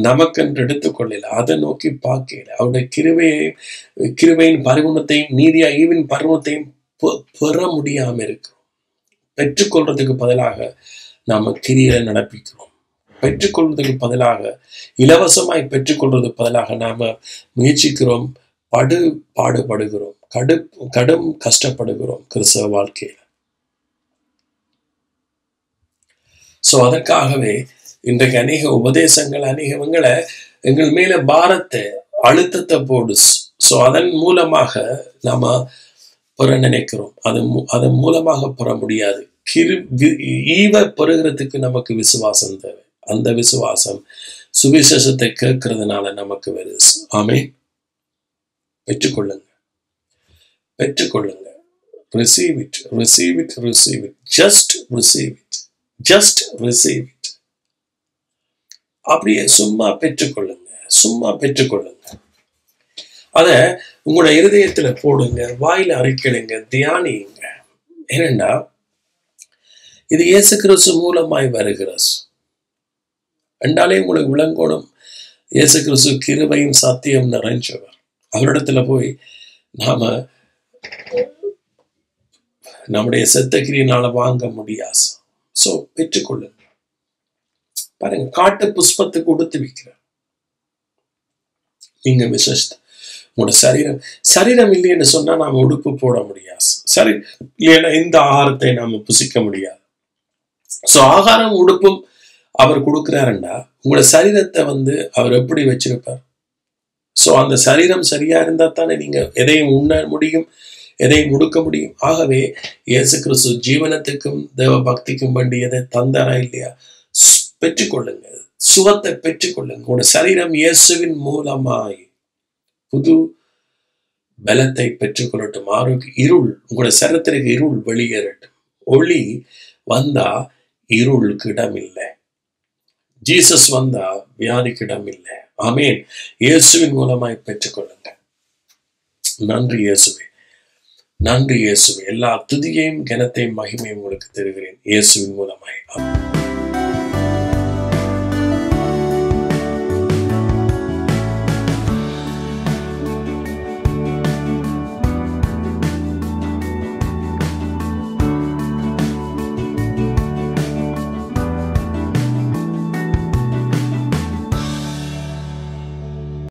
நமக்கென்று எடுத்துக்கொள்ளல, அதை நோக்கி பார்க்கல. அவருடைய கிருபையின் பரிபூரணத்தையும் நீதியா ஈவின் பரிபூரணத்தையும் பெற முடியாம இருக்கிறோம். பெற்றுக்கொள்றதுக்கு பதிலாக நாம கிரியை நடப்பிக்கிறோம். பெற்றுக்கொள்வதற்கு பதிலாக, இலவசமாய் பெற்றுக்கொள்றதுக்கு பதிலாக நாம முயற்சிக்கிறோம், பாடுபடுகிறோம், கடும் கஷ்டப்படுகிறோம் கிறிஸ்தவ வாழ்க்கையில. சோ அதற்காகவே இன்றைக்கு அநேக உபதேசங்கள், அநேகங்களை எங்கள் மேல பாரத்தை, அழுத்தத்தை போடு. சோ அதன் மூலமாக நாம பெற நினைக்கிறோம். அதன் மூலமாக பெற முடியாது. ஈவ பெறுகிறதுக்கு நமக்கு விசுவாசம் தேவை. அந்த விசுவாசம் சுவிசேஷத்தை கேட்கறதுனால நமக்கு வருது. ஆமென். பெற்றுக்கொள்ளுங்க, பெற்றுக்கொள்ளுங்க. Receive it, receive it, receive it. Just receive it. Just receive it. அப்படியே சும்மா பெற்றுக்கொள்ளுங்க, சும்மா பெற்றுக்கொள்ளுங்க. அத உங்களோட இருதயத்துல போடுங்க, வாயில அறிக்கைங்க, தியானிங்க. ஏனென்றா இது இயேசு கிறிஸ்து மூலமாய் வருகிறது என்றாலே உங்களுக்கு விளங்கணும். இயேசு கிறிஸ்து கிருபையும் சத்தியம் நிறைஞ்சவர். அவரிடத்துல போய் நாம நம்முடைய செத்த கிரியினால வாங்க முடியாது. சோ பெற்றுக்கொள்ளுங்க. பாருங்க, காட்டு புஷ்பத்துக்கு உடுத்து வைக்கிறார். நீங்க விசேஷ உங்களோட சரீரம் இல்லைன்னு சொன்னா நாம உடுப்பு போட முடியாது. சரி, இல்லைன்னா இந்த ஆகாரத்தை நாம புசிக்க முடியாது. சோ ஆகாரம் உடுப்பும் அவர் கொடுக்கிறாருண்டா உங்களோட சரீரத்தை அவர் எப்படி வச்சிருப்பார்? சோ அந்த சரீரம் சரியா இருந்தா தானே நீங்க எதையும் உண்ண முடியும், எதை முடுக்க முடியும்? ஆகவே இயேசு கிறிஸ்து ஜீவனத்துக்கும் தேவ பக்திக்கும் வேண்டியதை தந்தாரா இல்லையா? பெற்றுக்கொள்ளுங்க, சுகத்தை பெற்றுக்கொள்ளுங்க. உங்களோட சரீரம் இயேசுவின் மூலமாய் புது பலத்தை பெற்றுக்கொள்ளட்டும். ஆரோக்கிய இருள் உங்களோட சரீரத்திற்கு இருள் வெளியேறட்டும். ஒளி வந்தா இருளுக்கு இடம் இல்லை. ஜீசஸ் வந்தா வியாதிக்கு இடம் இல்லை. ஆமேன். இயேசுவின் மூலமாய் பெற்றுக்கொள்ளுங்க. நன்றி இயேசுவே, நன்றி இயேசுவே. எல்லா துதியையும் கனத்தையும் மகிமையும் உங்களுக்கு தருகிறேன் இயேசுவின் மூலமாய்.